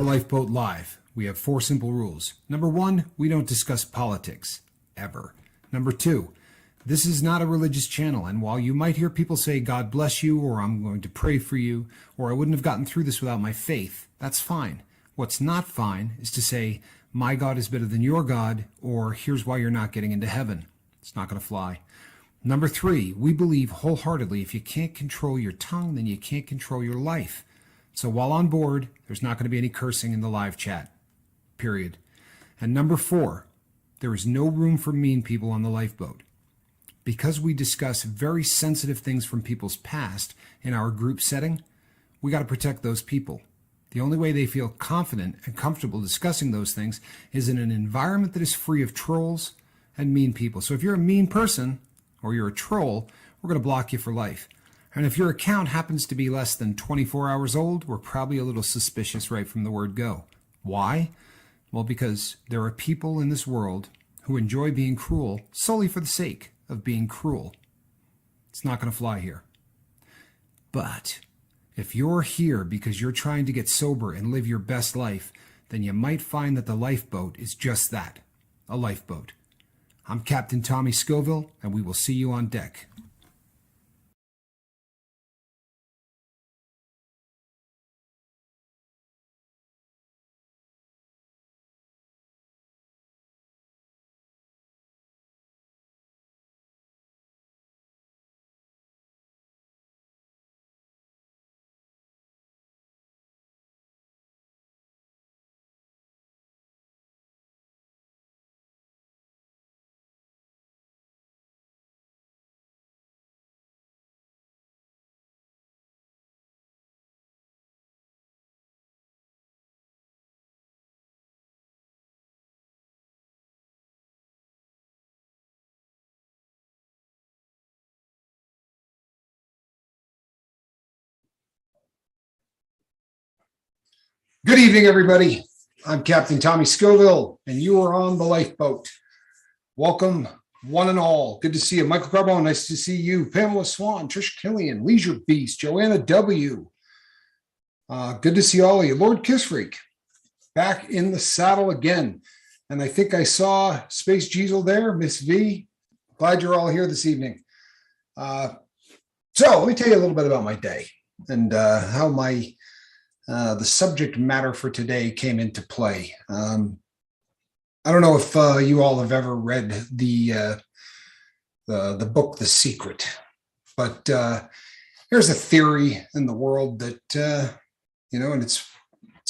Lifeboat Live. We have 4 simple rules. Number 1, we don't discuss politics, ever. Number 2, this is not a religious channel, and while you might hear people say, God bless you, or I'm going to pray for you, or I wouldn't have gotten through this without my faith, that's fine. What's not fine is to say, my God is better than your God, or here's why you're not getting into heaven. It's not going to fly. Number 3, we believe wholeheartedly if you can't control your tongue, then you can't control your life. So while on board, there's not going to be any cursing in the live chat, period. And number 4, there is no room for mean people on the lifeboat. Because we discuss very sensitive things from people's past in our group setting, we got to protect those people. The only way they feel confident and comfortable discussing those things is in an environment that is free of trolls and mean people. So if you're a mean person or you're a troll, we're going to block you for life. And if your account happens to be less than 24 hours old, we're probably a little suspicious right from the word go. Why? Well, because there are people in this world who enjoy being cruel solely for the sake of being cruel. It's not going to fly here. But if you're here because you're trying to get sober and live your best life, then you might find that the lifeboat is just that, a lifeboat. I'm Captain Tommy Scoville, and we will see you on deck. Good evening, everybody. I'm Captain Tommy Scoville, and you are on the lifeboat. Welcome, one and all. Good to see you. Michael Carbone, nice to see you. Pamela Swan, Trish Killian, Leisure Beast, Joanna W. Good to see all of you. Lord Kissfreak, back in the saddle again. And I think I saw Space Jeezel there, Miss V. Glad you're all here this evening. So let me tell you a little bit about my day and how my the subject matter for today came into play. I don't know if you all have ever read the book The Secret, but there's a theory in the world that and it's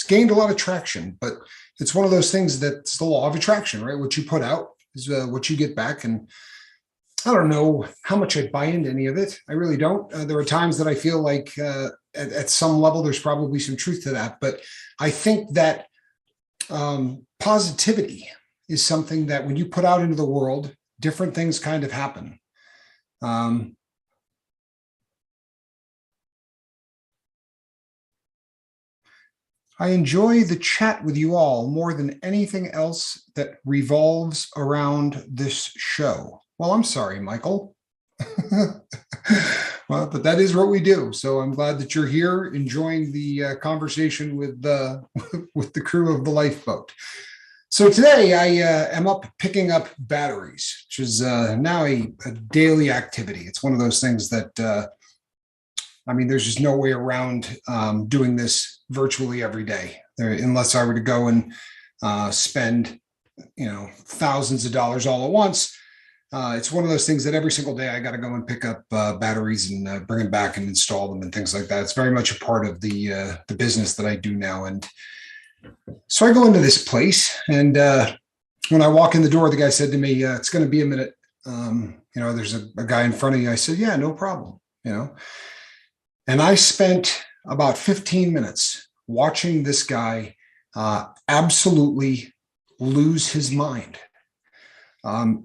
gained a lot of traction, but it's one of those things that's the law of attraction, right? What you put out is what you get back, and I don't know how much I buy into any of it. I really don't. There are times that I feel like at some level, there's probably some truth to that. But I think that positivity is something that when you put out into the world, different things kind of happen. I enjoy the chat with you all more than anything else that revolves around this show. Well, I'm sorry, Michael. Well, but that is what we do. So I'm glad that you're here enjoying the conversation with with the crew of the lifeboat. So today I am up picking up batteries, which is now a daily activity. It's one of those things that, I mean, there's just no way around doing this virtually every day, unless I were to go and spend, thousands of dollars all at once. It's one of those things that every single day I got to go and pick up batteries and bring them back and install them and things like that. It's very much a part of the business that I do now. And so I go into this place, and when I walk in the door, the guy said to me, "It's going to be a minute. There's a guy in front of you." I said, "Yeah, no problem." And I spent about 15 minutes watching this guy absolutely lose his mind.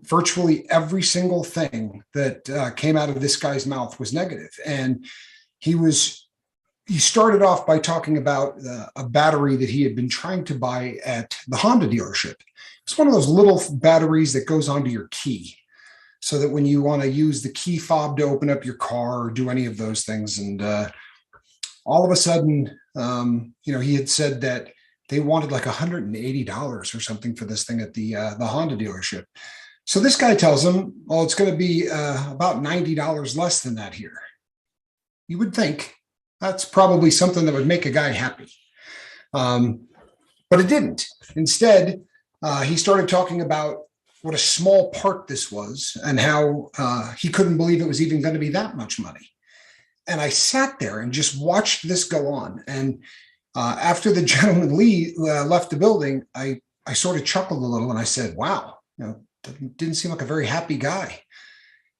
Virtually every single thing that came out of this guy's mouth was negative. And he started off by talking about a battery that he had been trying to buy at the Honda dealership. It's one of those little batteries that goes onto your key, so that when you want to use the key fob to open up your car or do any of those things. And all of a sudden, he had said that they wanted like $180 or something for this thing at the Honda dealership. So this guy tells him, "Oh, it's going to be about $90 less than that here." You would think that's probably something that would make a guy happy. But it didn't. Instead, he started talking about what a small part this was and how he couldn't believe it was even going to be that much money. And I sat there and just watched this go on. And after the gentleman left the building, I sort of chuckled a little and I said, "Wow, didn't seem like a very happy guy."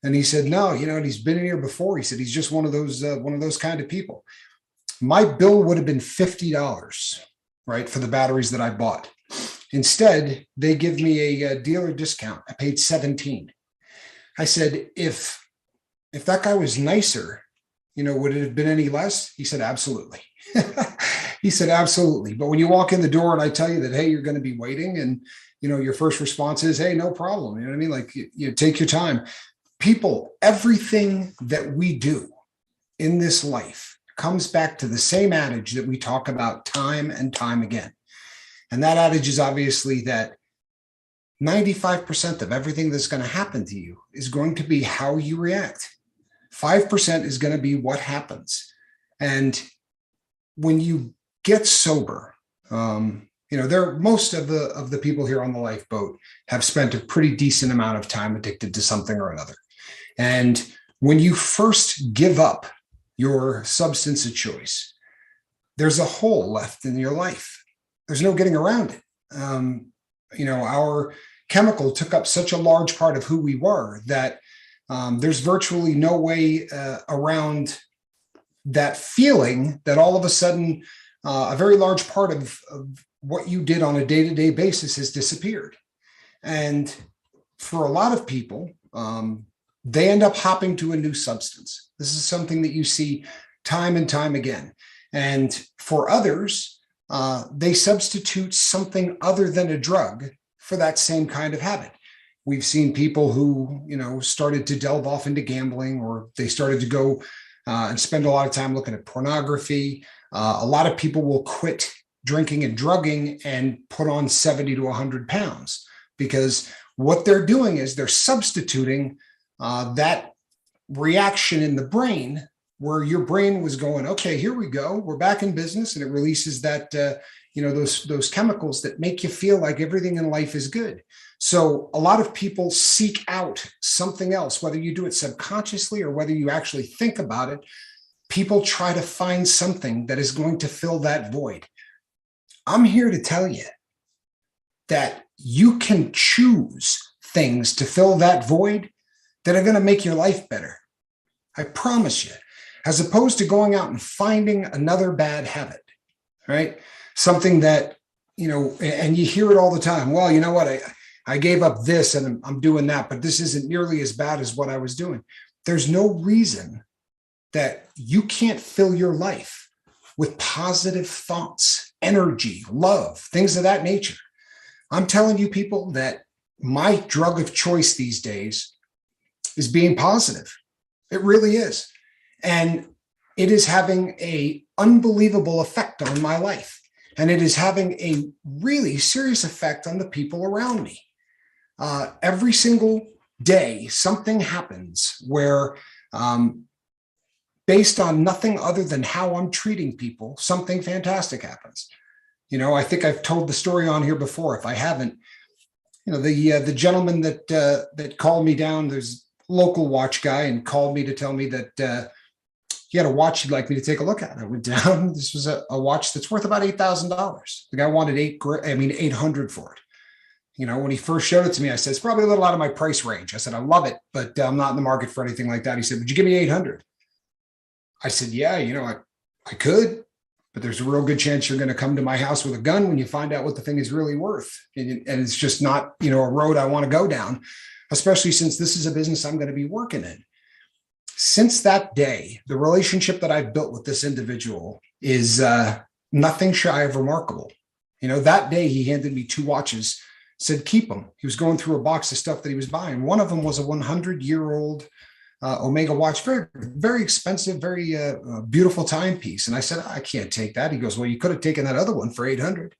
And he said, "No, and he's been in here before." He said, "He's just one of those kind of people." My bill would have been $50, right, for the batteries that I bought. Instead, they give me a dealer discount. I paid $17. I said, if that guy was nicer, would it have been any less? He said, "Absolutely." He said, "Absolutely." But when you walk in the door and I tell you that, hey, you're going to be waiting, and, your first response is, "Hey, no problem." You know what I mean? Like, you take your time. People, everything that we do in this life comes back to the same adage that we talk about time and time again. And that adage is obviously that 95% of everything that's going to happen to you is going to be how you react. 5% is going to be what happens. And when you get sober, most of the people here on the lifeboat have spent a pretty decent amount of time addicted to something or another. And when you first give up your substance of choice, there's a hole left in your life. There's no getting around it. Our chemical took up such a large part of who we were that there's virtually no way around that feeling that all of a sudden a very large part of what you did on a day-to-day basis has disappeared. And for a lot of people, they end up hopping to a new substance. This is something that you see time and time again. And for others, they substitute something other than a drug for that same kind of habit. We've seen people who, started to delve off into gambling, or they started to go and spend a lot of time looking at pornography. A lot of people will quit drinking and drugging and put on 70 to 100 pounds, because what they're doing is they're substituting that reaction in the brain where your brain was going, "Okay, here we go. We're back in business." And it releases that, those chemicals that make you feel like everything in life is good. So a lot of people seek out something else, whether you do it subconsciously or whether you actually think about it. People try to find something that is going to fill that void. I'm here to tell you that you can choose things to fill that void that are going to make your life better. I promise you. as opposed to going out and finding another bad habit, right? Something that, and you hear it all the time. Well, you know what? I gave up this and I'm doing that, but this isn't nearly as bad as what I was doing. There's no reason that you can't fill your life with positive thoughts, energy, love, things of that nature. I'm telling you, people, that my drug of choice these days is being positive. It really is. And it is having an unbelievable effect on my life. And it is having a really serious effect on the people around me. Every single day, something happens where, based on nothing other than how I'm treating people, something fantastic happens. I think I've told the story on here before. If I haven't, the gentleman that called me down, there's a local watch guy, and called me to tell me that he had a watch he'd like me to take a look at. I went down. This was a watch that's worth about $8,000. The guy wanted $800 for it. When he first showed it to me, I said, it's probably a little out of my price range. I said, I love it, but I'm not in the market for anything like that. He said, would you give me $800? I said, yeah, I could, but there's a real good chance you're going to come to my house with a gun when you find out what the thing is really worth. And it's just not, a road I want to go down, especially since this is a business I'm going to be working in. Since that day, the relationship that I've built with this individual is nothing shy of remarkable. That day he handed me 2 watches, said, keep them. He was going through a box of stuff that he was buying. One of them was a 100-year-old Omega watch, very, very expensive, very beautiful timepiece. And I said, I can't take that. He goes, well, you could have taken that other one for $800.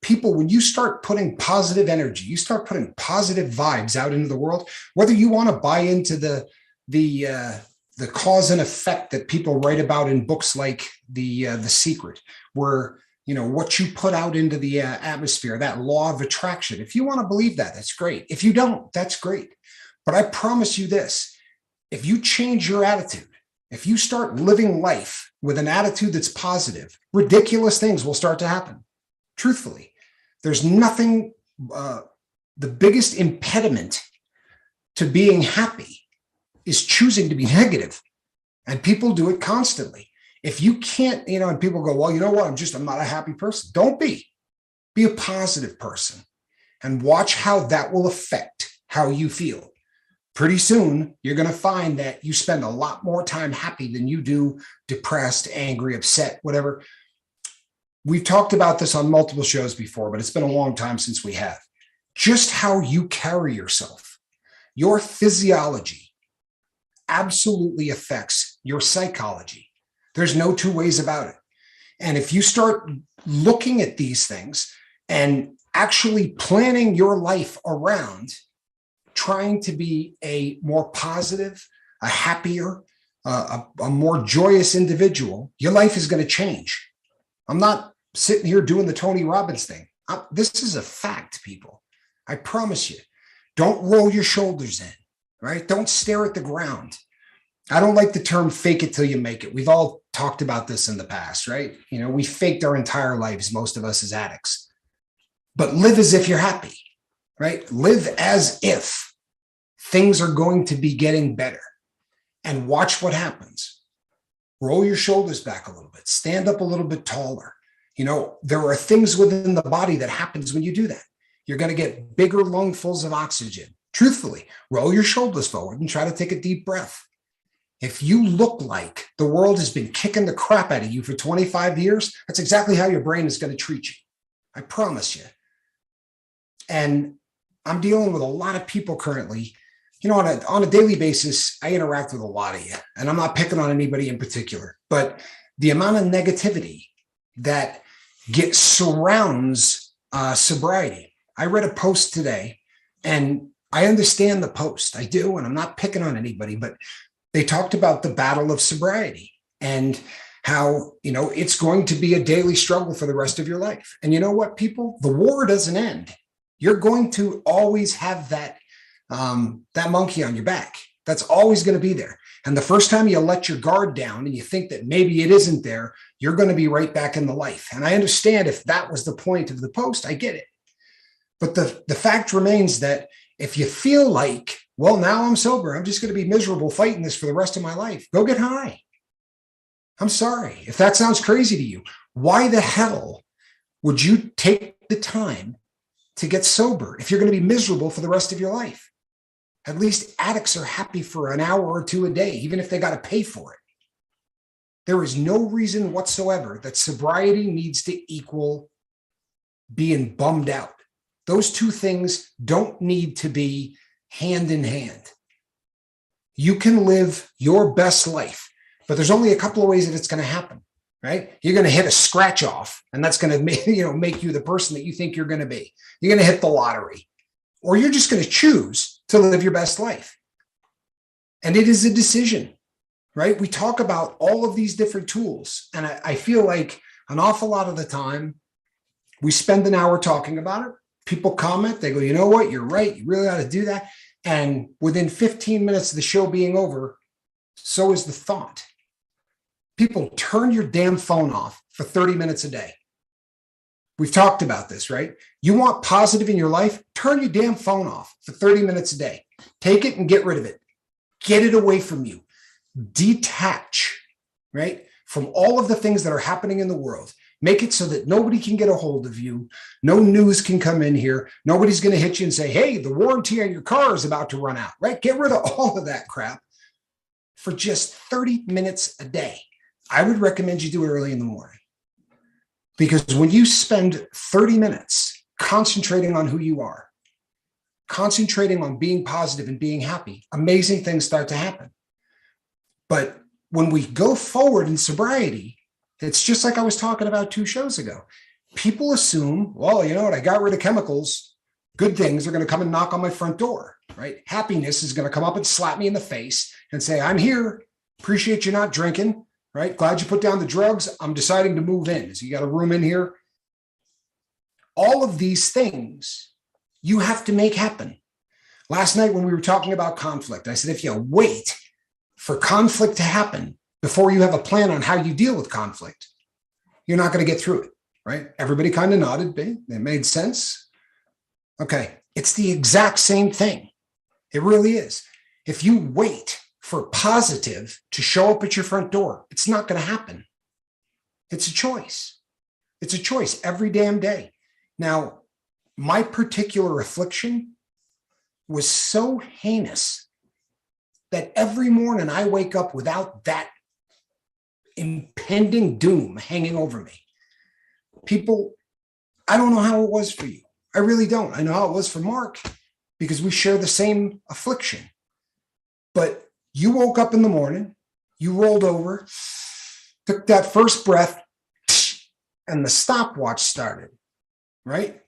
People, when you start putting positive energy, you start putting positive vibes out into the world, whether you want to buy into the cause and effect that people write about in books like The Secret, where, what you put out into the atmosphere, that law of attraction. If you want to believe that, that's great. If you don't, that's great. But I promise you this, if you change your attitude, if you start living life with an attitude that's positive, ridiculous things will start to happen. Truthfully, there's nothing, the biggest impediment to being happy is choosing to be negative. And people do it constantly. If you can't, and people go, well, you know what? I'm not a happy person. Don't be. Be a positive person and watch how that will affect how you feel. Pretty soon, you're going to find that you spend a lot more time happy than you do depressed, angry, upset, whatever. We've talked about this on multiple shows before, but it's been a long time since we have. Just how you carry yourself, your physiology, absolutely affects your psychology. There's no 2 ways about it. And if you start looking at these things and actually planning your life around trying to be a more positive, a happier, a more joyous individual, your life is going to change. I'm not sitting here doing the Tony Robbins thing. This is a fact, people. I promise you. Don't roll your shoulders in. Right? Don't stare at the ground. I don't like the term fake it till you make it. We've all talked about this in the past, right? We faked our entire lives, most of us as addicts. But live as if you're happy, right? Live as if things are going to be getting better and watch what happens. Roll your shoulders back a little bit, stand up a little bit taller. There are things within the body that happens when you do that. You're going to get bigger lungfuls of oxygen. Truthfully, roll your shoulders forward and try to take a deep breath. If you look like the world has been kicking the crap out of you for 25 years, that's exactly how your brain is going to treat you. I promise you. And I'm dealing with a lot of people currently. On a daily basis, I interact with a lot of you, and I'm not picking on anybody in particular, but the amount of negativity that surrounds sobriety. I read a post today, and I understand the post. I do, and I'm not picking on anybody, but they talked about the battle of sobriety and how, it's going to be a daily struggle for the rest of your life. And you know what, people? The war doesn't end. You're going to always have that monkey on your back. That's always going to be there. And the first time you let your guard down and you think that maybe it isn't there, you're going to be right back in the life. And I understand if that was the point of the post, I get it. But the fact remains that if you feel like, well, now I'm sober, I'm just going to be miserable fighting this for the rest of my life, go get high. I'm sorry. If that sounds crazy to you, why the hell would you take the time to get sober if you're going to be miserable for the rest of your life? At least addicts are happy for an hour or two a day, even if they got to pay for it. There is no reason whatsoever that sobriety needs to equal being bummed out. Those two things don't need to be hand in hand. You can live your best life, but there's only a couple of ways that it's going to happen, right? You're going to hit a scratch off, and that's going to make you the person that you think you're going to be. You're going to hit the lottery, or you're just going to choose to live your best life. And it is a decision, right? We talk about all of these different tools, and I feel like an awful lot of the time we spend an hour talking about it. People comment, they go, you know what, you're right, you really ought to do that. And within 15 minutes of the show being over, so is the thought. People, turn your damn phone off for 30 minutes a day. We've talked about this, right? You want positive in your life? Turn your damn phone off for 30 minutes a day. Take it and get rid of it. Get it away from you. Detach, right, from all of the things that are happening in the world. Make it so that nobody can get a hold of you. No news can come in here. Nobody's going to hit you and say, hey, the warranty on your car is about to run out, right? Get rid of all of that crap for just 30 minutes a day. I would recommend you do it early in the morning, because when you spend 30 minutes concentrating on who you are, concentrating on being positive and being happy, amazing things start to happen. But when we go forward in sobriety, it's just like I was talking about 2 shows ago. People assume, well, you know what, I got rid of chemicals. Good things are going to come and knock on my front door, right? Happiness is going to come up and slap me in the face and say, I'm here. Appreciate you not drinking, right? Glad you put down the drugs. I'm deciding to move in. So you got a room in here. All of these things you have to make happen. Last night when we were talking about conflict, I said, if you wait for conflict to happen before you have a plan on how you deal with conflict, you're not going to get through it, right? Everybody kind of nodded. It made sense. Okay. It's the exact same thing. It really is. If you wait for positive to show up at your front door, it's not going to happen. It's a choice. It's a choice every damn day. Now, my particular affliction was so heinous that every morning I wake up without that impending doom hanging over me. People, I don't know how it was for you. I really don't. I know how it was for Mark, because we share the same affliction. But you woke up in the morning, you rolled over, took that first breath, and the stopwatch started, right?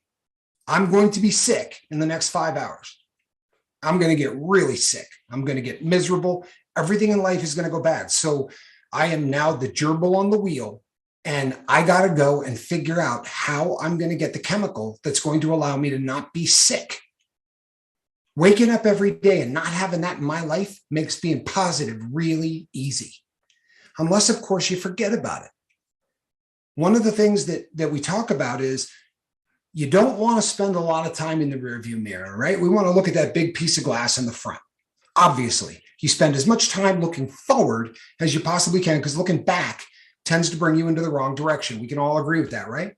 I'm going to be sick in the next 5 hours. I'm going to get really sick. I'm going to get miserable. Everything in life is going to go bad. So I am now the gerbil on the wheel, and I got to go and figure out how I'm going to get the chemical that's going to allow me to not be sick. Waking up every day and not having that in my life makes being positive really easy. Unless, of course, you forget about it. One of the things that we talk about is you don't want to spend a lot of time in the rearview mirror, right? We want to look at that big piece of glass in the front. Obviously, you spend as much time looking forward as you possibly can, because looking back tends to bring you into the wrong direction. We can all agree with that, right?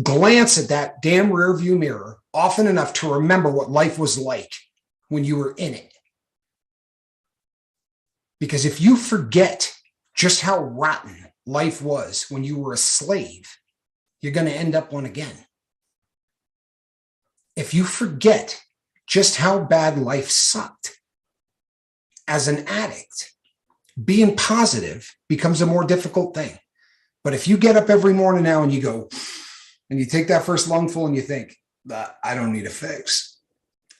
Glance at that damn rearview mirror often enough to remember what life was like when you were in it. Because if you forget just how rotten life was when you were a slave, you're going to end up one again. If you forget just how bad life sucked as an addict, being positive becomes a more difficult thing. But if you get up every morning now and you go, and you take that first lungful and you think, I don't need a fix.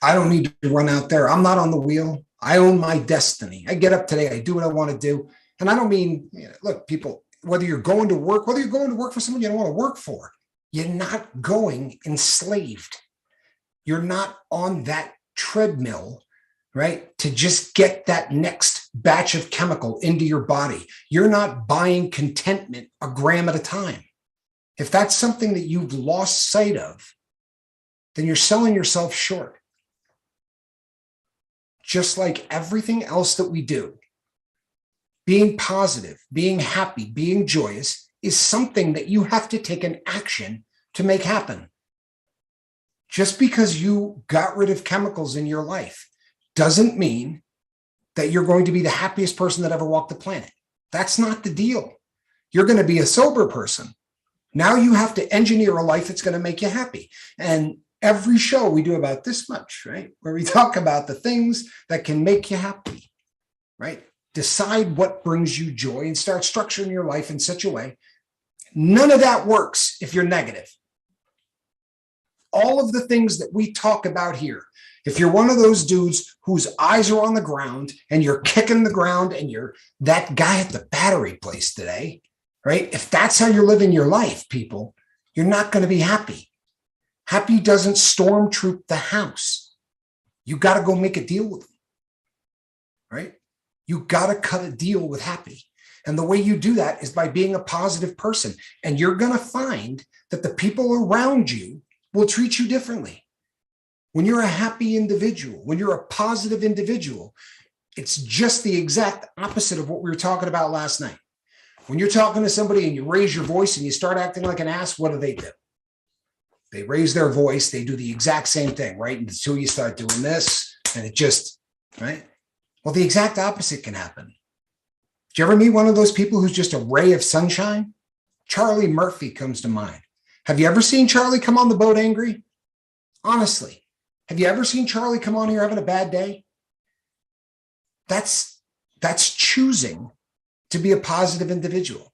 I don't need to run out there. I'm not on the wheel. I own my destiny. I get up today. I do what I want to do. And I don't mean, look, people, whether you're going to work for someone you don't want to work for, you're not going enslaved. You're not on that treadmill, right, to just get that next batch of chemical into your body. You're not buying contentment a gram at a time. If that's something that you've lost sight of, then you're selling yourself short. Just like everything else that we do, being positive, being happy, being joyous is something that you have to take an action to make happen. Just because you got rid of chemicals in your life doesn't mean that you're going to be the happiest person that ever walked the planet. That's not the deal. You're going to be a sober person. Now you have to engineer a life that's going to make you happy. And every show we do about this much, right? Where we talk about the things that can make you happy, right? Decide what brings you joy and start structuring your life in such a way. None of that works if you're negative. All of the things that we talk about here, if you're one of those dudes whose eyes are on the ground and you're kicking the ground and you're that guy at the battery place today, right? If that's how you're living your life, people, you're not going to be happy. Happy doesn't stormtroop the house. You got to go make a deal with them, right? You got to cut a deal with happy. And the way you do that is by being a positive person. And you're going to find that the people around you will treat you differently. When you're a happy individual, when you're a positive individual, it's just the exact opposite of what we were talking about last night. When you're talking to somebody and you raise your voice and you start acting like an ass, what do? They raise their voice. They do the exact same thing, right? Until you start doing this and it just, right? Well, the exact opposite can happen. Did you ever meet one of those people who's just a ray of sunshine? Charlie Murphy comes to mind. Have you ever seen Charlie come on the boat angry? Honestly, have you ever seen Charlie come on here having a bad day? That's choosing to be a positive individual.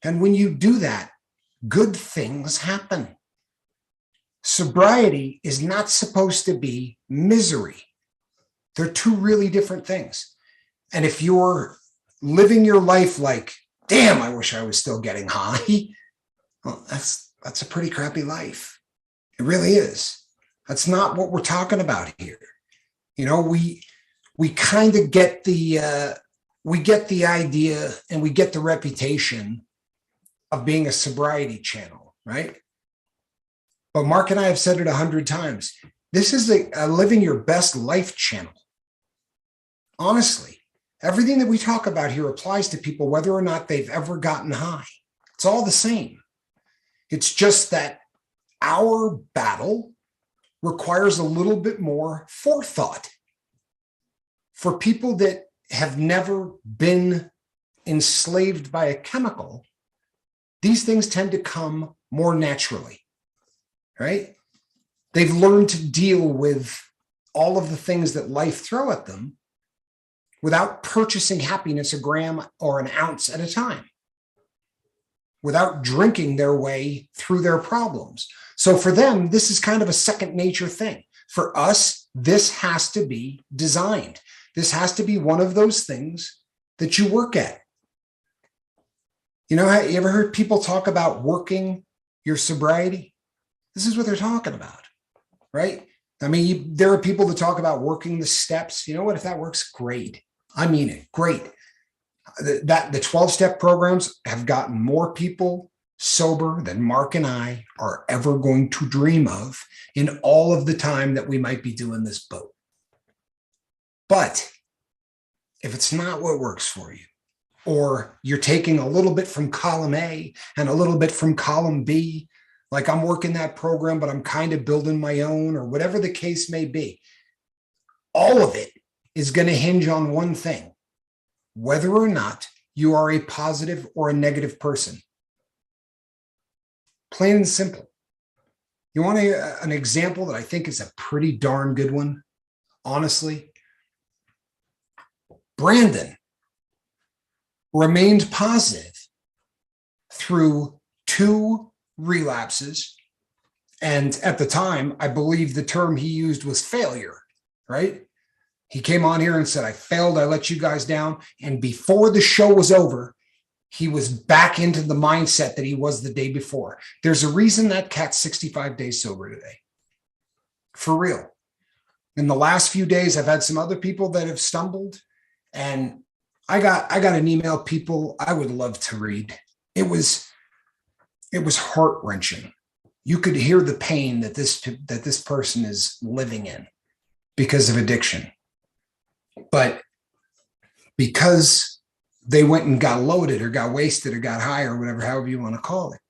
And when you do that, good things happen. Sobriety is not supposed to be misery. They're two really different things. And if you're living your life like, damn, I wish I was still getting high, well, that's a pretty crappy life. It really is. That's not what we're talking about here. You know, we kind of get the idea and we get the reputation of being a sobriety channel, right? But Mark and I have said it 100 times. This is a living your best life channel. Honestly, everything that we talk about here applies to people whether or not they've ever gotten high. It's all the same. It's just that our battle requires a little bit more forethought. For people that have never been enslaved by a chemical, these things tend to come more naturally, right? They've learned to deal with all of the things that life throw at them without purchasing happiness a gram or an ounce at a time, without drinking their way through their problems. So for them, this is kind of a second nature thing. For us, this has to be designed. This has to be one of those things that you work at. You know, you ever heard people talk about working your sobriety? This is what they're talking about, right? I mean, there are people that talk about working the steps. You know what? If that works, great. I mean it, great. The 12-step programs have gotten more people sober than Mark and I are ever going to dream of in all of the time that we might be doing this boat. But if it's not what works for you, or you're taking a little bit from column A and a little bit from column B, like I'm working that program, but I'm kind of building my own, or whatever the case may be, all of it is going to hinge on one thing: whether or not you are a positive or a negative person. Plain and simple. You want an example that I think is a pretty darn good one? Honestly, Brandon remained positive through 2 relapses. And at the time, I believe the term he used was failure, right? He came on here and said, I failed, I let you guys down. And before the show was over, he was back into the mindset that he was the day before. There's a reason that cat's 65 days sober today. For real. In the last few days, I've had some other people that have stumbled, and I got an email, people, I would love to read. It was heart-wrenching. You could hear the pain that this person is living in because of addiction. But because they went and got loaded or got wasted or got high or whatever, however you want to call it.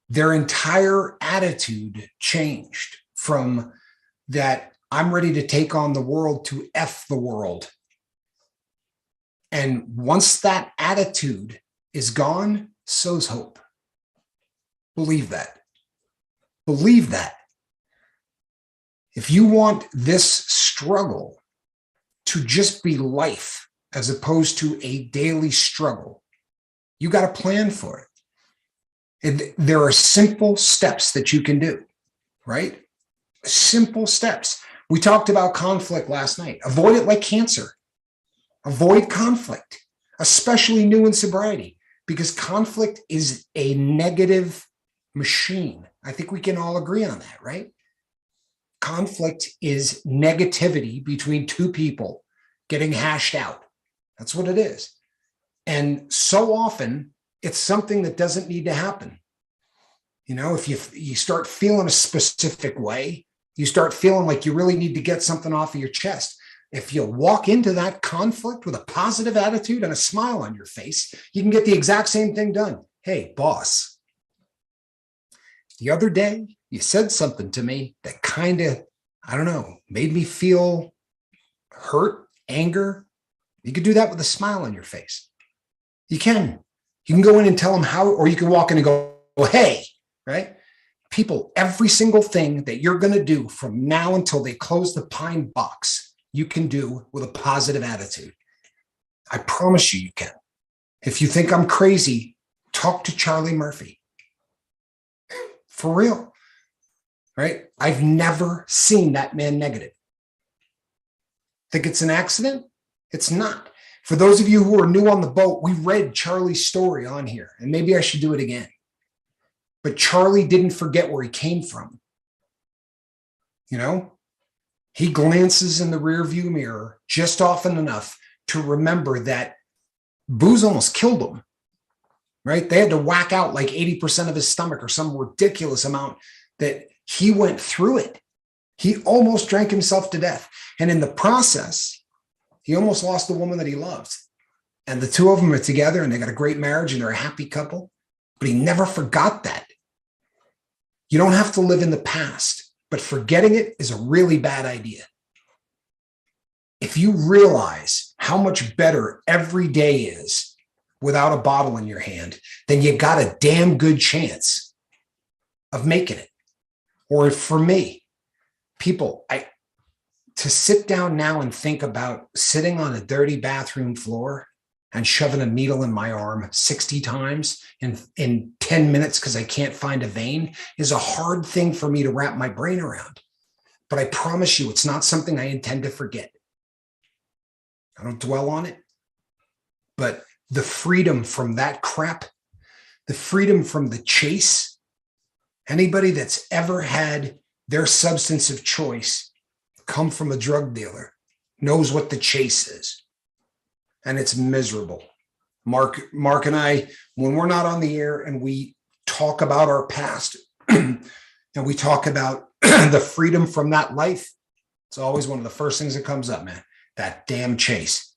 Their entire attitude changed from that I'm ready to take on the world to F the world. And once that attitude is gone, so's hope. Believe that. Believe that. If you want this struggle to just be life as opposed to a daily struggle, you got a plan for it. And there are simple steps that you can do, right? Simple steps. We talked about conflict last night. Avoid it like cancer. Avoid conflict, especially new in sobriety, because conflict is a negative machine. I think we can all agree on that, right? Conflict is negativity between two people getting hashed out. That's what it is. And so often, it's something that doesn't need to happen. You know, if you start feeling a specific way, you start feeling like you really need to get something off of your chest. If you walk into that conflict with a positive attitude and a smile on your face, you can get the exact same thing done. Hey, boss, the other day you said something to me that kind of, I don't know, made me feel hurt, anger. You could do that with a smile on your face. You can. You can go in and tell them how, or you can walk in and go, hey, right? People, every single thing that you're going to do from now until they close the pine box, you can do with a positive attitude. I promise you can. If you think I'm crazy, talk to Charlie Murphy. For real, right? I've never seen that man negative. Think it's an accident? It's not. For those of you who are new on the boat, we read Charlie's story on here, and maybe I should do it again. But Charlie didn't forget where he came from. You know, he glances in the rearview mirror just often enough to remember that booze almost killed him, right? They had to whack out like 80% of his stomach or some ridiculous amount that he went through it. He almost drank himself to death. And in the process, he almost lost the woman that he loved. And the two of them are together and they got a great marriage and they're a happy couple. But he never forgot that. You don't have to live in the past, but forgetting it is a really bad idea. If you realize how much better every day is without a bottle in your hand, then you got a damn good chance of making it. Or for me, people, to sit down now and think about sitting on a dirty bathroom floor and shoving a needle in my arm 60 times in 10 minutes because I can't find a vein is a hard thing for me to wrap my brain around. But I promise you, it's not something I intend to forget. I don't dwell on it. But the freedom from that crap, the freedom from the chase, anybody that's ever had their substance of choice come from a drug dealer knows what the chase is. And it's miserable. Mark and I, when we're not on the air and we talk about our past and we talk about the freedom from that life, it's always one of the first things that comes up, man. That damn chase.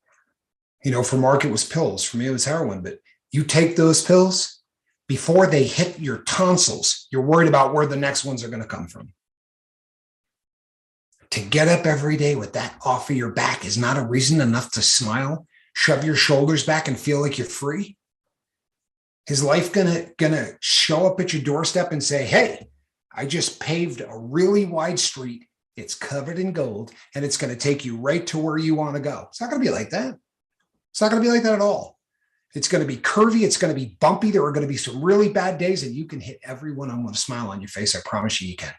You know, for Mark, it was pills. For me, it was heroin. But you take those pills, before they hit your tonsils, you're worried about where the next ones are going to come from. To get up every day with that off of your back is not a reason enough to smile, shove your shoulders back and feel like you're free. Is life gonna show up at your doorstep and say, hey, I just paved a really wide street. It's covered in gold and it's going to take you right to where you want to go. It's not going to be like that. It's not going to be like that at all. It's going to be curvy. It's going to be bumpy. There are going to be some really bad days and you can hit every one of them with a smile on your face. I promise you can.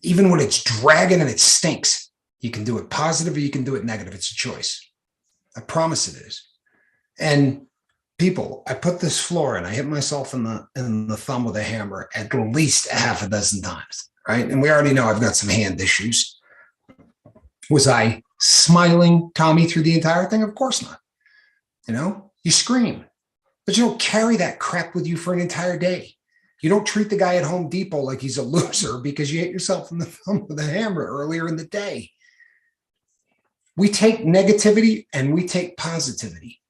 Even when it's dragging and it stinks, you can do it positive or you can do it negative. It's a choice. I promise it is. And people, I put this floor and I hit myself in the thumb with a hammer at least a half a dozen times, right? And we already know I've got some hand issues. Was I smiling, Tommy, through the entire thing? Of course not. You know, you scream, but you don't carry that crap with you for an entire day. You don't treat the guy at Home Depot like he's a loser because you hit yourself in the thumb with a hammer earlier in the day. We take negativity and we take positivity.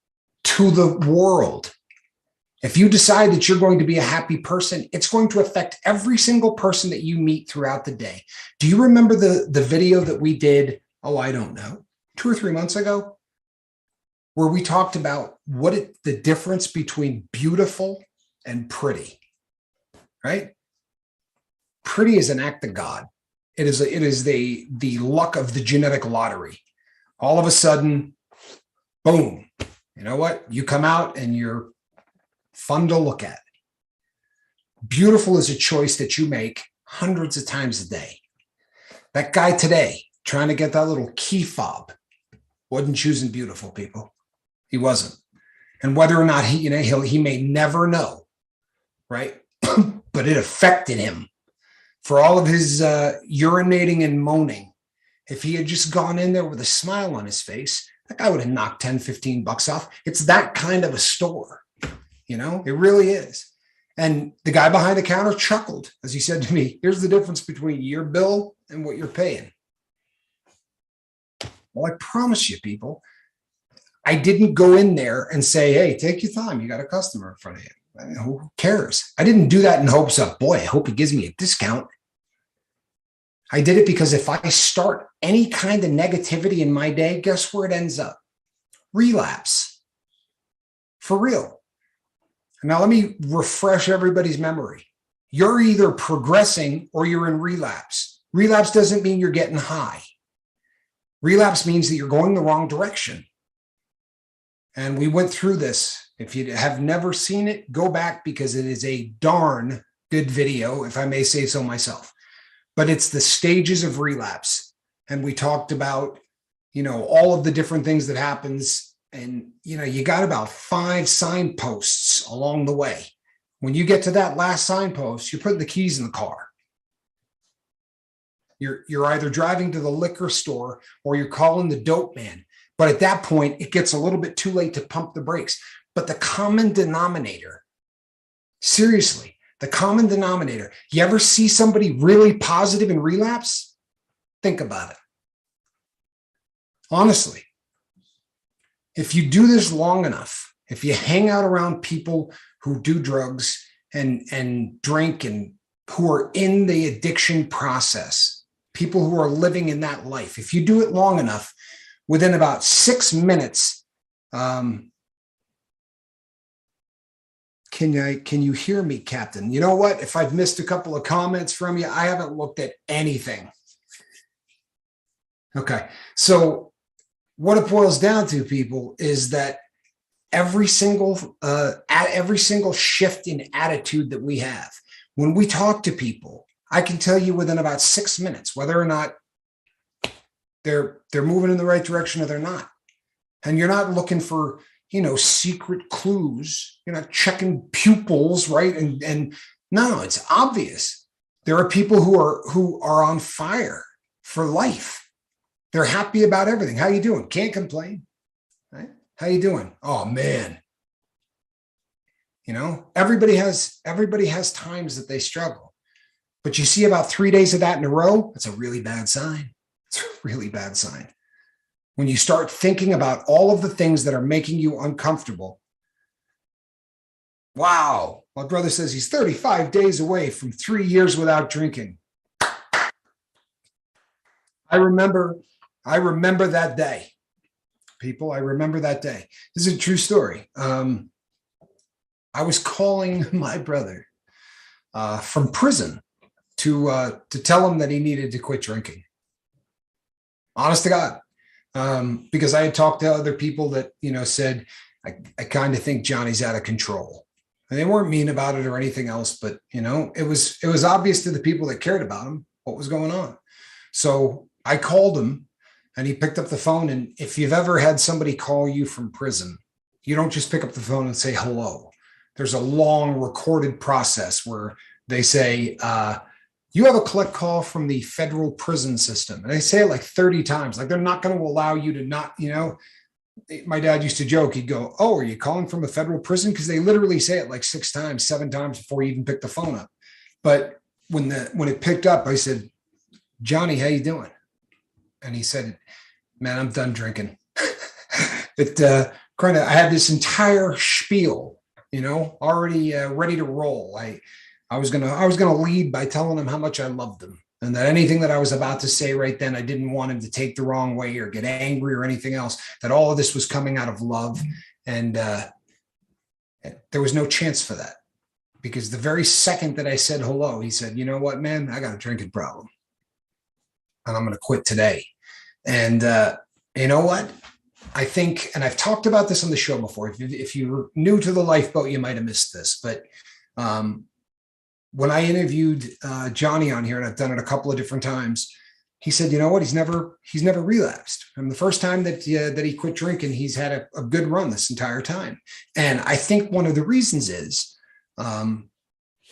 to the world. If you decide that you're going to be a happy person, it's going to affect every single person that you meet throughout the day. Do you remember the video that we did, I don't know, 2 or 3 months ago, where we talked about the difference between beautiful and pretty, right? Pretty is an act of God. It is the luck of the genetic lottery. All of a sudden, boom, you know what? You come out and you're fun to look at. Beautiful is a choice that you make hundreds of times a day. That guy today trying to get that little key fob wasn't choosing beautiful, people. He wasn't. And whether or not he may never know, right? But it affected him. For all of his urinating and moaning, if he had just gone in there with a smile on his face, that guy would have knocked 10, 15 bucks off. It's that kind of a store. It really is. And the guy behind the counter chuckled as he said to me, here's the difference between your bill and what you're paying. Well, I promise you, people, I didn't go in there and say, hey, take your time. You got a customer in front of you. I mean, who cares? I didn't do that in hopes of, boy, I hope he gives me a discount. I did it because if I start any kind of negativity in my day, guess where it ends up? Relapse. For real. Now, let me refresh everybody's memory. You're either progressing or you're in relapse. Relapse doesn't mean you're getting high. Relapse means that you're going the wrong direction. And we went through this. If you have never seen it, go back because it is a darn good video, if I may say so myself. But it's the stages of relapse. And we talked about, all of the different things that happens. And, you got about 5 signposts along the way. When you get to that last signpost, you're putting the keys in the car. You're either driving to the liquor store or you're calling the dope man. But at that point, it gets a little bit too late to pump the brakes. But the common denominator, seriously, the common denominator, you ever see somebody really positive in relapse? Think about it. Honestly. If you do this long enough, if you hang out around people who do drugs and drink and who are in the addiction process, people who are living in that life, if you do it long enough, within about 6 minutes, can you hear me, Captain? You know what? If I've missed a couple of comments from you, I haven't looked at anything. Okay, so what it boils down to, people, is that every single shift in attitude that we have, when we talk to people, I can tell you within about 6 minutes whether or not they're moving in the right direction or they're not. And you're not looking for secret clues. You're not checking pupils, right? And no, it's obvious. There are people who are on fire for life. They're happy about everything. How you doing? Can't complain, right? How you doing? Oh man. Everybody has times that they struggle. But you see about 3 days of that in a row, that's a really bad sign. It's a really bad sign. When you start thinking about all of the things that are making you uncomfortable. Wow. My brother says he's 35 days away from 3 years without drinking. I remember that day. People, I remember that day. This is a true story. I was calling my brother from prison to tell him that he needed to quit drinking. Honest to God. Because I had talked to other people that, said, I kind of think Johnny's out of control. And they weren't mean about it or anything else, but, it was obvious to the people that cared about him what was going on. So I called him and he picked up the phone. And if you've ever had somebody call you from prison, you don't just pick up the phone and say hello. There's a long recorded process where they say, you have a collect call from the federal prison system. And they say it like 30 times, like they're not going to allow you to not, my dad used to joke, he'd go, oh, are you calling from a federal prison? Because they literally say it like 6 times, 7 times before you even pick the phone up. But when it picked up, I said, Johnny, how you doing? And he said, man, I'm done drinking. kind of, I had this entire spiel, already ready to roll. I was gonna lead by telling him how much I loved him, and that anything that I was about to say right then, I didn't want him to take the wrong way or get angry or anything else. That all of this was coming out of love, and there was no chance for that, because the very second that I said hello, he said, "You know what, man? I got a drinking problem, and I'm going to quit today." And you know what? I think, and I've talked about this on the show before. If you're new to the lifeboat, you might have missed this. But when I interviewed Johnny on here, and I've done it a couple of different times, he said, "You know what? He's never relapsed. And the first time that he quit drinking, he's had a good run this entire time." And I think one of the reasons is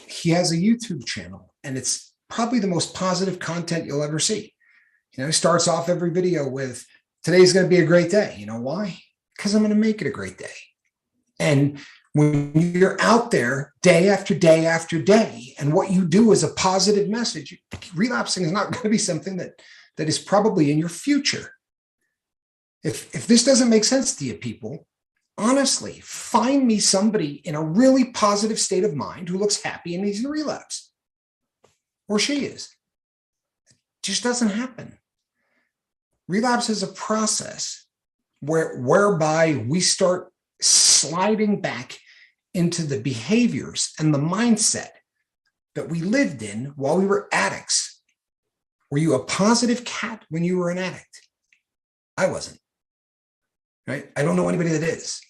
he has a YouTube channel, and it's probably the most positive content you'll ever see. He starts off every video with, "Today's going to be a great day." You know why? Because I'm going to make it a great day. And when you're out there day after day after day, and what you do is a positive message, relapsing is not going to be something that is probably in your future. If this doesn't make sense to you people, honestly, find me somebody in a really positive state of mind who looks happy and he's in relapse. Or she is. It just doesn't happen. Relapse is a process whereby we start sliding back into the behaviors and the mindset that we lived in while we were addicts. Were you a positive cat when you were an addict? I wasn't. Right? I don't know anybody that is.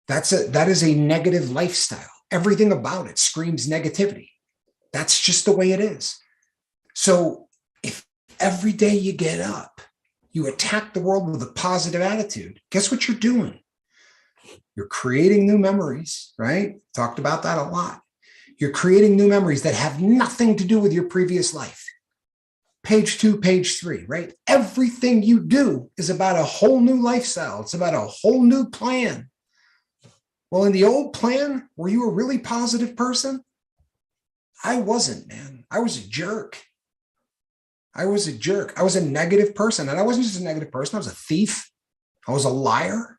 That is a negative lifestyle. Everything about it screams negativity. That's just the way it is. So if every day you get up, you attack the world with a positive attitude, guess what you're doing? You're creating new memories, right? Talked about that a lot. You're creating new memories that have nothing to do with your previous life. Page 2, page 3, right? Everything you do is about a whole new lifestyle. It's about a whole new plan. Well, in the old plan, were you a really positive person? I wasn't, man. I was a jerk. I was a negative person. And I wasn't just a negative person. I was a thief. I was a liar.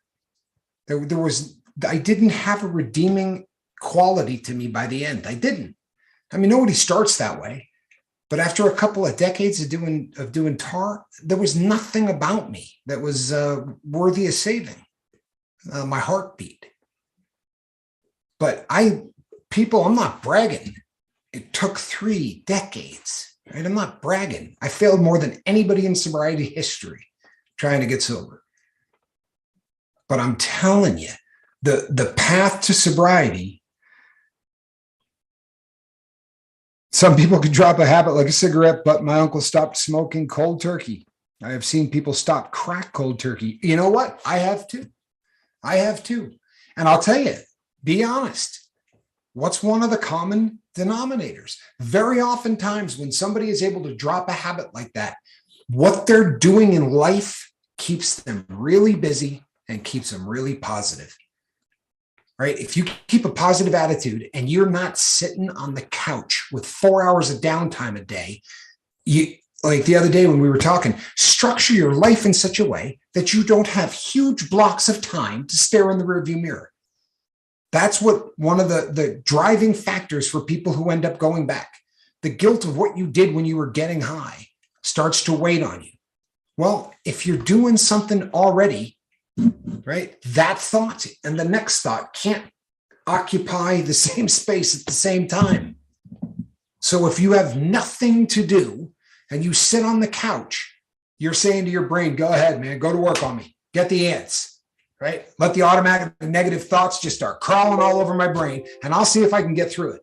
I didn't have a redeeming quality to me by the end. I didn't. I mean, nobody starts that way. But after a couple of decades of doing tar, there was nothing about me that was worthy of saving. My heartbeat. But I'm not bragging. It took 3 decades. Right? I'm not bragging. I failed more than anybody in sobriety history trying to get sober. But I'm telling you, the path to sobriety, some people could drop a habit like a cigarette, but my uncle stopped smoking cold turkey. I have seen people stop crack cold turkey. You know what? I have too. And I'll tell you, be honest. What's one of the common denominators? Very oftentimes when somebody is able to drop a habit like that, what they're doing in life keeps them really busy and keeps them really positive. Right? If you keep a positive attitude and you're not sitting on the couch with 4 hours of downtime a day, like the other day when we were talking, structure your life in such a way that you don't have huge blocks of time to stare in the rearview mirror. That's what one of the driving factors for people who end up going back. The guilt of what you did when you were getting high starts to weigh on you. Well, if you're doing something already, right, that thought and the next thought can't occupy the same space at the same time. So if you have nothing to do and you sit on the couch, you're saying to your brain, go ahead, man, go to work on me. Get the ants. Right? Let the automatic negative thoughts just start crawling all over my brain, and I'll see if I can get through it.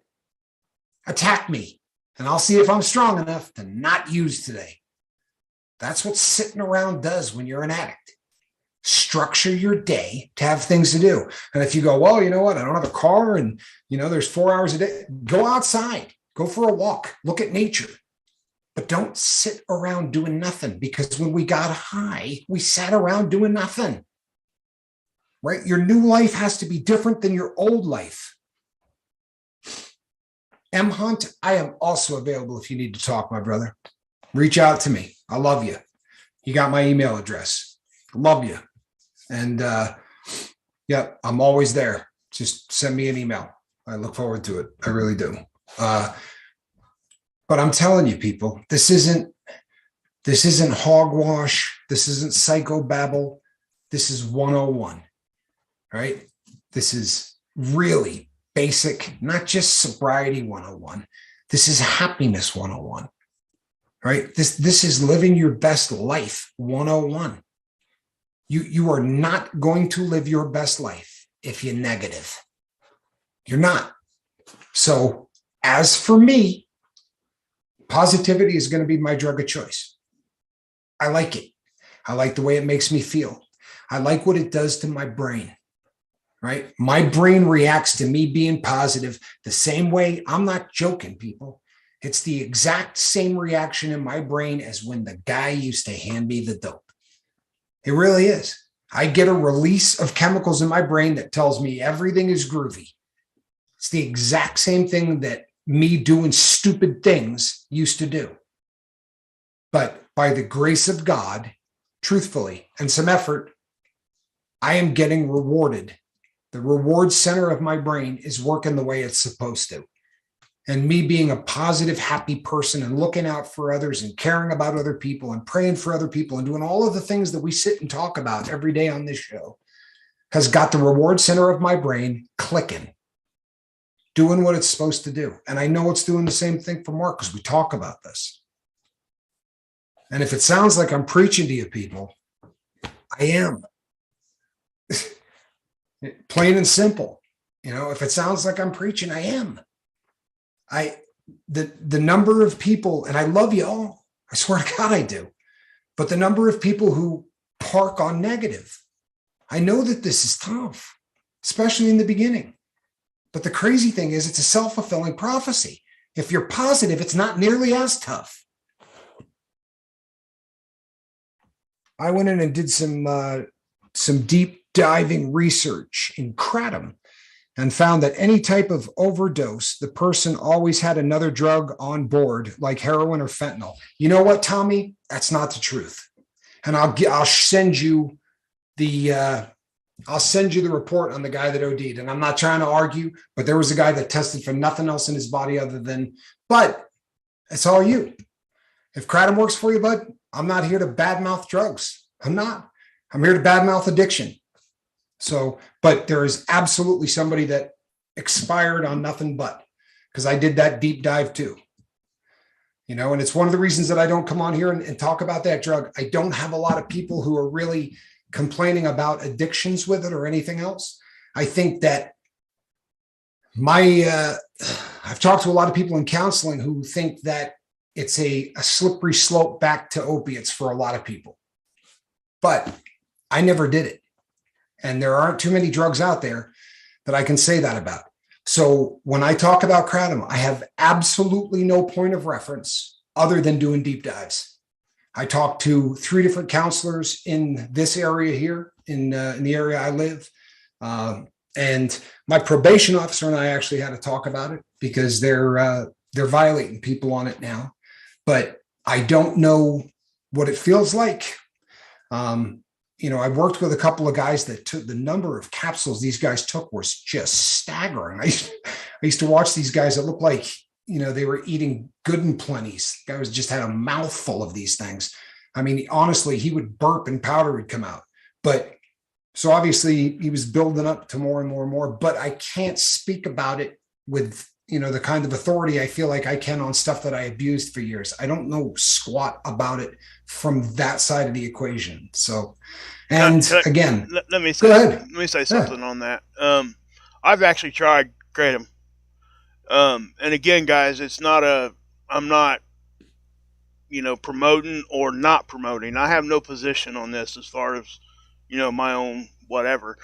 Attack me, and I'll see if I'm strong enough to not use today. That's what sitting around does when you're an addict. Structure your day to have things to do. And if you go, well, you know what? I don't have a car, and there's 4 hours a day. Go outside. Go for a walk. Look at nature. But don't sit around doing nothing, because when we got high, we sat around doing nothing. Right? Your new life has to be different than your old life. M. Hunt, I am also available if you need to talk, my brother. Reach out to me. I love you. You got my email address. Love you. And Yep, I'm always there. Just send me an email. I look forward to it. I really do. But I'm telling you, people, this isn't hogwash. This isn't psychobabble. This is 101, right? This is really basic, not just sobriety 101. This is happiness 101, right? This is living your best life 101. You are not going to live your best life if you're negative. You're not. So as for me, positivity is going to be my drug of choice. I like it. I like the way it makes me feel. I like what it does to my brain, right? My brain reacts to me being positive the same way. I'm not joking, people. It's the exact same reaction in my brain as when the guy used to hand me the dope. It really is. I get a release of chemicals in my brain that tells me everything is groovy. It's the exact same thing that me doing stupid things used to do. But by the grace of God, truthfully, and some effort, I am getting rewarded. The reward center of my brain is working the way it's supposed to. And me being a positive, happy person and looking out for others and caring about other people and praying for other people and doing all of the things that we sit and talk about every day on this show has got the reward center of my brain clicking, doing what it's supposed to do. And I know it's doing the same thing for Mark because we talk about this. And if it sounds like I'm preaching to you people, I am. Plain and simple. If it sounds like I'm preaching, I am. The number of people, and I love you all, I swear to God I do, but the number of people who park on negative, I know that this is tough, especially in the beginning. But the crazy thing is it's a self-fulfilling prophecy. If you're positive, it's not nearly as tough. I went in and did some deep diving research in Kratom and found that any type of overdose, the person always had another drug on board, like heroin or fentanyl. You know what, Tommy? That's not the truth. And I'll send you the report on the guy that OD'd. And I'm not trying to argue, but there was a guy that tested for nothing else in his body other than, but it's all you. If Kratom works for you, bud, I'm not here to badmouth drugs. I'm not. I'm here to badmouth addiction. So, but there is absolutely somebody that expired on nothing but, because I did that deep dive too. And it's one of the reasons that I don't come on here and talk about that drug. I don't have a lot of people who are really complaining about addictions with it or anything else. I think that I've talked to a lot of people in counseling who think that it's a slippery slope back to opiates for a lot of people. But I never did it. And there aren't too many drugs out there that I can say that about. So when I talk about Kratom, I have absolutely no point of reference other than doing deep dives. I talked to 3 different counselors in this area here, in the area I live. And my probation officer and I actually had to talk about it because they're violating people on it now. But I don't know what it feels like. I worked with a couple of guys that took the number of capsules these guys took was just staggering. I used to watch these guys that looked like, they were eating good and plenties. Guys just had a mouthful of these things. I mean, honestly, he would burp and powder would come out. But so obviously he was building up to more and more and more, but I can't speak about it with, the kind of authority I feel like I can on stuff that I abused for years. I don't know squat about it from that side of the equation. So, and again, let me say something on that. I've actually tried Kratom. And again, guys, I'm not, promoting or not promoting. I have no position on this as far as, my own whatever.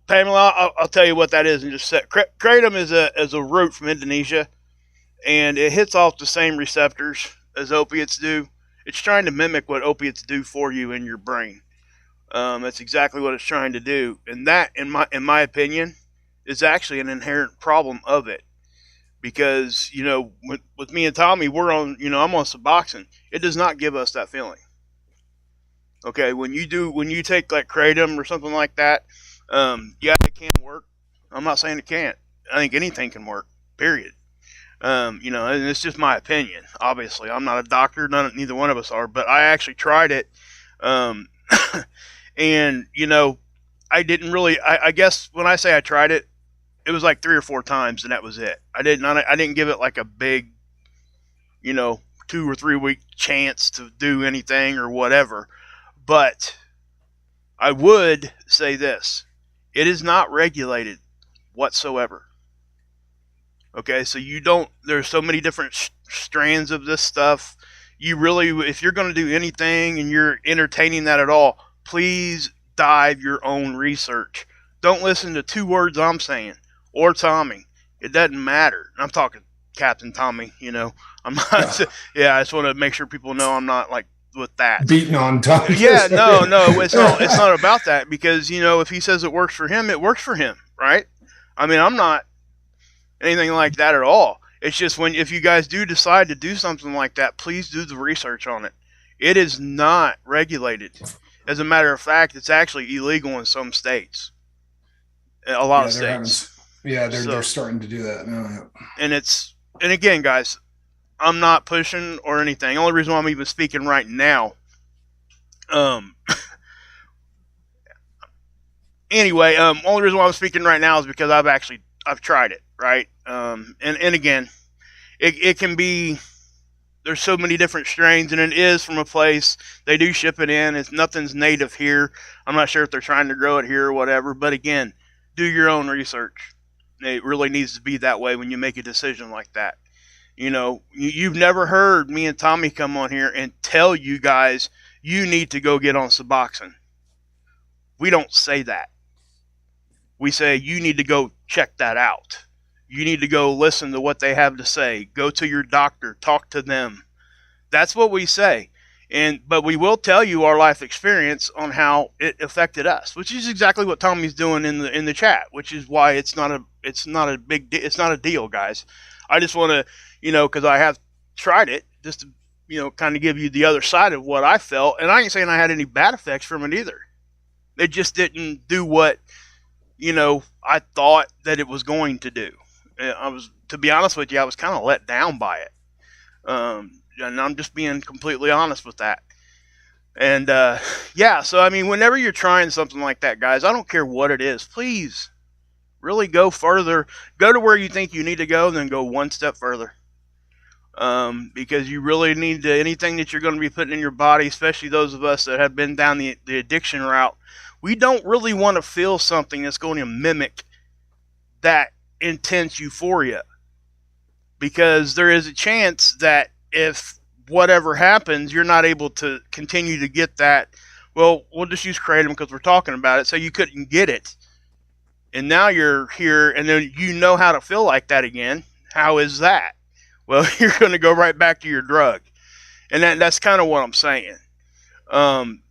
Pamela, I'll tell you what that is in just a sec. Kratom is a root from Indonesia, and it hits off the same receptors as opiates do. It's trying to mimic what opiates do for you in your brain. That's exactly what it's trying to do, and that, in my opinion, is actually an inherent problem of it. Because with me and Tommy, we're on. I'm on Suboxone. It does not give us that feeling. Okay, when you take like Kratom or something like that, Yeah, it can work. I'm not saying it can't. I think anything can work. Period. And it's just my opinion. Obviously, I'm not a doctor. Neither one of us are. But I actually tried it, um, and I didn't really. I guess when I say I tried it, it was like 3 or 4 times, and that was it. I didn't give it like a big, 2 or 3 week chance to do anything or whatever. But I would say this: it is not regulated whatsoever. Okay, so there's so many different strands of this stuff. You really, if you're going to do anything and you're entertaining that at all, please dive your own research. Don't listen to 2 words I'm saying or Tommy. It doesn't matter. I'm talking Captain Tommy, I'm not, yeah, I just want to make sure people know I'm not like with that. Beating on Tommy. Yeah, no, it's not about that, because, if he says it works for him, it works for him, right? I mean, I'm not anything like that at all. It's just if you guys do decide to do something like that, please do the research on it. It is not regulated. As a matter of fact, it's actually illegal in some states. A lot of states. They're starting to do that now. And again, guys, I'm not pushing or anything. The only reason why I'm even speaking right now, only reason why I'm speaking right now is because I've tried it, right? And again, it can be, there's so many different strains, and it is from a place, they do ship it in. Nothing's native here. I'm not sure if they're trying to grow it here or whatever, but again, do your own research. It really needs to be that way when you make a decision like that. You've never heard me and Tommy come on here and tell you guys you need to go get on Suboxone. We don't say that. We say you need to go check that out. You need to go listen to what they have to say. Go to your doctor. Talk to them. That's what we say. But we will tell you our life experience on how it affected us, which is exactly what Tommy's doing in the chat, which is why it's not a deal, guys. I just want to, because I have tried it, just to, kind of give you the other side of what I felt. And I ain't saying I had any bad effects from it either. It just didn't do what, I thought that it was going to do. To be honest with you, I was kind of let down by it. And I'm just being completely honest with that. And, so, I mean, whenever you're trying something like that, guys, I don't care what it is, please really go further. Go to where you think you need to go, and then go one step further. Because you really need anything that you're going to be putting in your body, especially those of us that have been down the addiction route. We don't really want to feel something that's going to mimic that intense euphoria, because there is a chance that if whatever happens, you're not able to continue to get that. Well, we'll just use Kratom because we're talking about it. So you couldn't get it, and now you're here, and then you know how to feel like that again. How is that? Well, you're going to go right back to your drug, and that's kind of what I'm saying.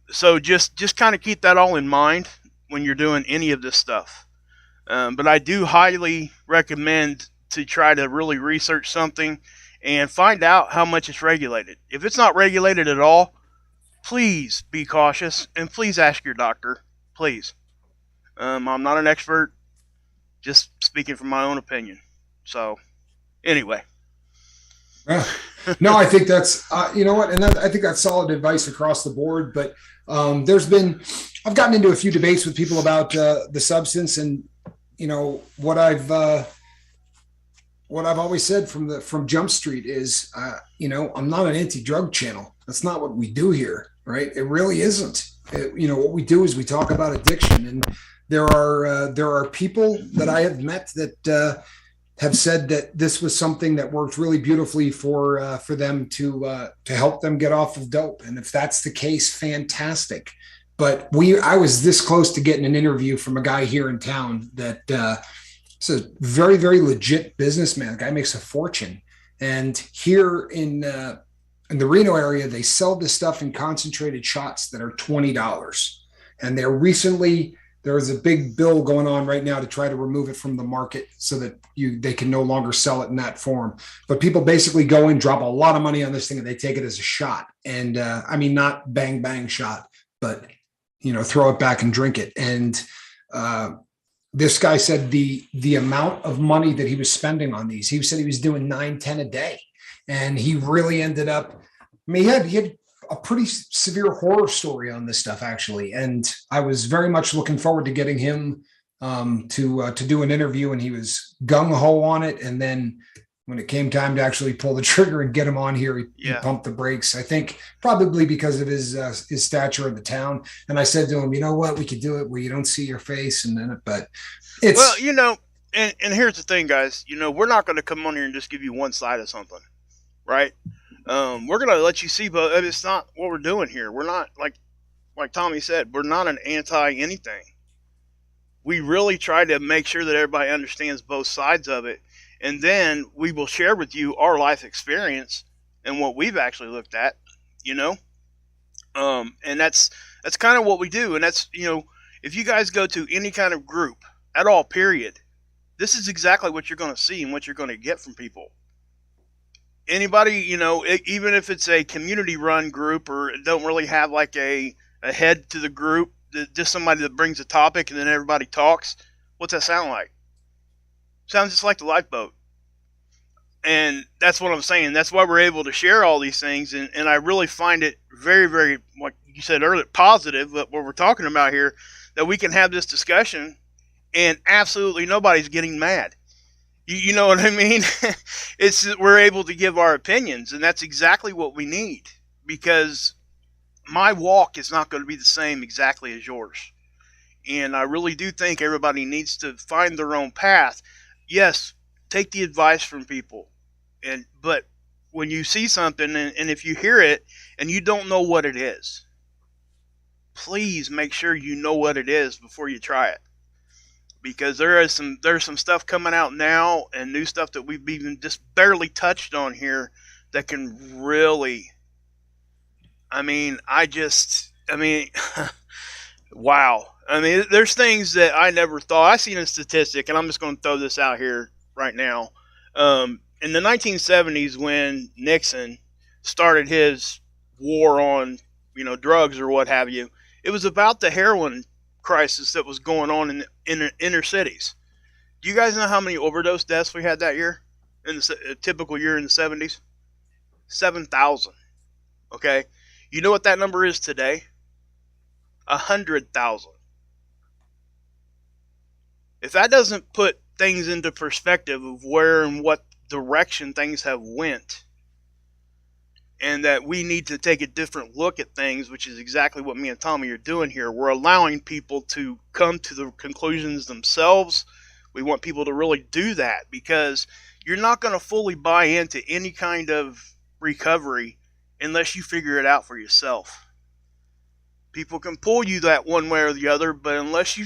So just kind of keep that all in mind when you're doing any of this stuff. But I do highly recommend to try to really research something and find out how much it's regulated. If it's not regulated at all, please be cautious, and please ask your doctor. Please. I'm not an expert, just speaking from my own opinion. So, anyway. Yeah. No, I think that's, you know what, and I think that's solid advice across the board. But I've gotten into a few debates with people about the substance, and what I've always said from Jump Street is, I'm not an anti-drug channel. That's not what we do here, right? It really isn't. What we do is we talk about addiction, and there are people that I have met that have said that this was something that worked really beautifully for them to help them get off of dope. And if that's the case, fantastic. But I was this close to getting an interview from a guy here in town that is a very, very legit businessman. The guy makes a fortune. And here in the Reno area, they sell this stuff in concentrated shots that are $20. And there is a big bill going on right now to try to remove it from the market so that they can no longer sell it in that form. But people basically go in, drop a lot of money on this thing, and they take it as a shot. And I mean, not bang, bang shot, but, throw it back and drink it. And This guy said the amount of money that he was spending on these, he said he was doing 9-10 a day. And he really ended up, I mean, he had a pretty severe horror story on this stuff, actually. And I was very much looking forward to getting him to do an interview, and he was gung-ho on it. And then when it came time to actually pull the trigger and get him on here, he pumped the brakes. I think probably because of his stature in the town. And I said to him, you know what, we could do it where you don't see your face. And then, but it's well, and here's the thing, guys. We're not going to come on here and just give you one side of something, right? We're going to let you see, but it's not what we're doing here. We're not like Tommy said. We're not an anti anything. We really try to make sure that everybody understands both sides of it. And then we will share with you our life experience and what we've actually looked at, and that's kind of what we do. And that's, if you guys go to any kind of group at all, period, this is exactly what you're going to see and what you're going to get from people. Anybody, even if it's a community run group or don't really have like a head to the group, just somebody that brings a topic and then everybody talks, what's that sound like? Sounds just like the lifeboat. And that's what I'm saying. That's why we're able to share all these things. And I really find it very, very, like you said earlier, positive that what we're talking about here, that we can have this discussion and absolutely nobody's getting mad. You know what I mean? We're able to give our opinions, and that's exactly what we need, because my walk is not going to be the same exactly as yours. And I really do think everybody needs to find their own path. Yes, take the advice from people, but when you see something and if you hear it and you don't know what it is, please make sure you know what it is before you try it, because there's some stuff coming out now and new stuff that we've even just barely touched on here that can really, wow. There's things that I never thought. I seen a statistic, and I'm just going to throw this out here right now. In the 1970s, when Nixon started his war on, drugs or what have you, it was about the heroin crisis that was going on in the inner cities. Do you guys know how many overdose deaths we had that year, in a typical year in the 70s? 7,000. Okay, you know what that number is today? 100,000. If that doesn't put things into perspective of where and what direction things have went, and that we need to take a different look at things, which is exactly what me and Tommy are doing here. We're allowing people to come to the conclusions themselves. We want people to really do that, because you're not going to fully buy into any kind of recovery unless you figure it out for yourself. People can pull you that one way or the other, but unless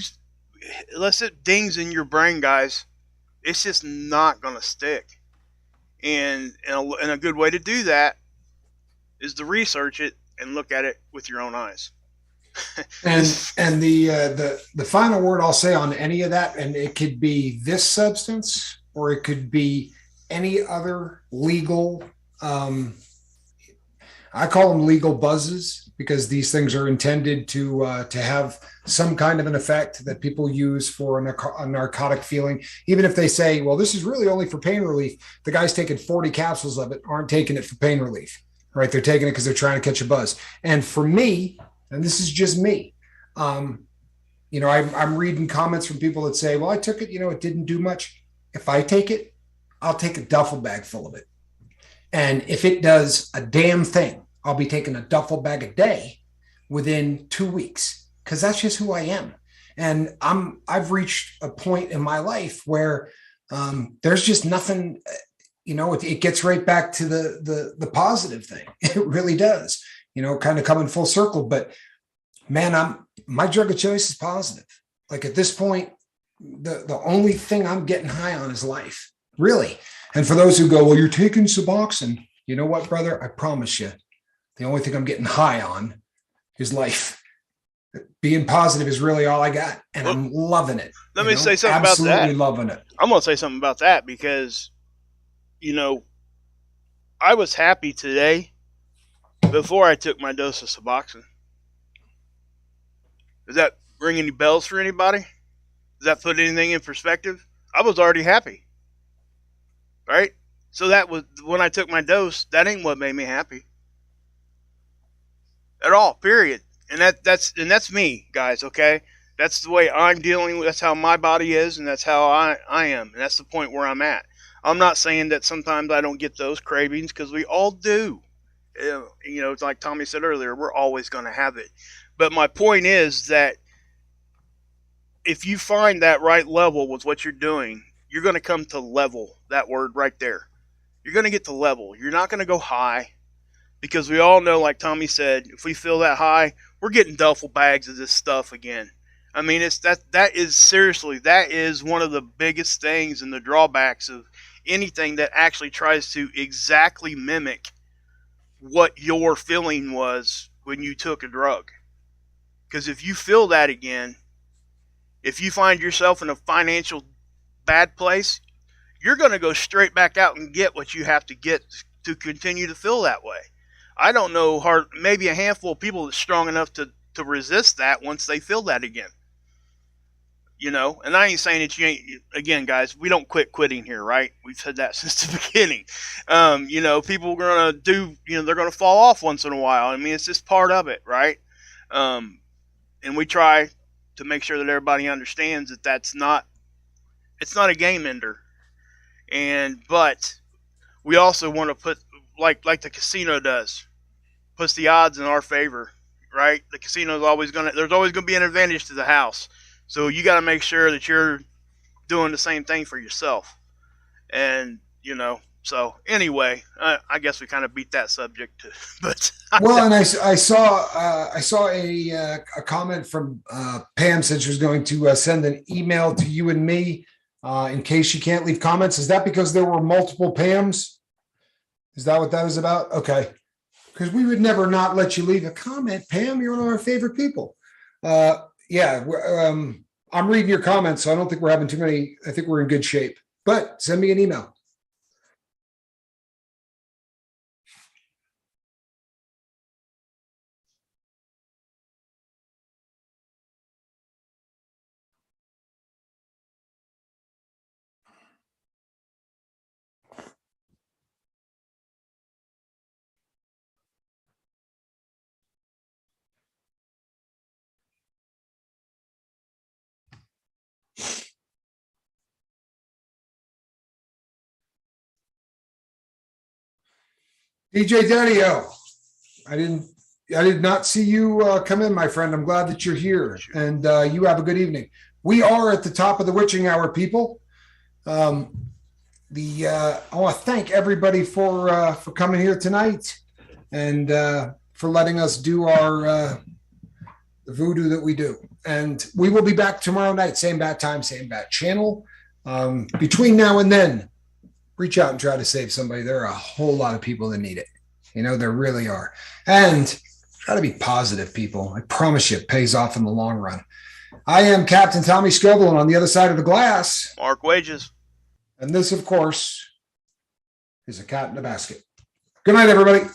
it dings in your brain, guys, it's just not going to stick. And a good way to do that is to research it and look at it with your own eyes. and the final word I'll say on any of that, and it could be this substance or it could be any other legal, I call them legal buzzes, because these things are intended to have some kind of an effect that people use for a narcotic feeling. Even if they say, well, this is really only for pain relief, the guys taking 40 capsules of it aren't taking it for pain relief, right? They're taking it because they're trying to catch a buzz. And for me, and this is just me, I'm reading comments from people that say, well, I took it, it didn't do much. If I take it, I'll take a duffel bag full of it. And if it does a damn thing, I'll be taking a duffel bag a day within 2 weeks, because that's just who I am. And I've reached a point in my life where there's just nothing, it gets right back to the positive thing. It really does, kind of coming full circle. But man, my drug of choice is positive. Like at this point, the only thing I'm getting high on is life, really. And for those who go, well, you're taking Suboxone. You know what, brother? I promise you, the only thing I'm getting high on is life. Being positive is really all I got, and I'm loving it. Let me say something about that. Absolutely loving it. I'm going to say something about that because, I was happy today before I took my dose of Suboxone. Does that ring any bells for anybody? Does that put anything in perspective? I was already happy, right? So that was when I took my dose. That ain't what made me happy at all. Period. And that's me, guys. Okay, that's the way I'm dealing with. That's how my body is, and that's how I am, and that's the point where I'm at. I'm not saying that sometimes I don't get those cravings, because we all do. You know, it's like Tommy said earlier, we're always going to have it. But my point is that if you find that right level with what you're doing, you're going to come to level. That word right there. You're going to get to level. You're not going to go high, because we all know, like Tommy said, if we feel that high, we're getting duffel bags of this stuff again. I mean, it's that is seriously, that is one of the biggest things and the drawbacks of anything that actually tries to exactly mimic what your feeling was when you took a drug. Because if you feel that again, if you find yourself in a financial bad place, you're going to go straight back out and get what you have to get to continue to feel that way. I don't know, maybe a handful of people that's strong enough to resist that once they feel that again. You know, and I ain't saying that you ain't, again, guys, we don't quit quitting here, right? We've said that since the beginning. You know, people are going to do, you know, they're going to fall off once in a while. I mean, it's just part of it, right? And we try to make sure that everybody understands that it's not a game ender. But we also want to put, like the casino does, puts the odds in our favor, right? The casino is there's always going to be an advantage to the house. So you got to make sure that you're doing the same thing for yourself. And, you know, so anyway, I guess we kind of beat that subject. But well, and I saw a comment from Pam, said she was going to send an email to you and me in case she can't leave comments. Is that because there were multiple Pams? Is that what that was about? Okay. Because we would never not let you leave a comment, Pam. You're one of our favorite people. Yeah, I'm reading your comments, so I don't think we're having too many. I think we're in good shape. But send me an email. DJ Daddio, I did not see you come in, my friend. I'm glad that you're here, and you have a good evening. We are at the top of the witching hour, people. I want to thank everybody for coming here tonight and for letting us do our the voodoo that we do. And we will be back tomorrow night, same bat time, same bat channel. Between now and then, reach out and try to save somebody. There are a whole lot of people that need it. You know, there really are. And try to be positive, people. I promise you, it pays off in the long run. I am Captain Tommy Scovel, and on the other side of the glass, Mark Wages. And this, of course, is a cat in a basket. Good night, everybody.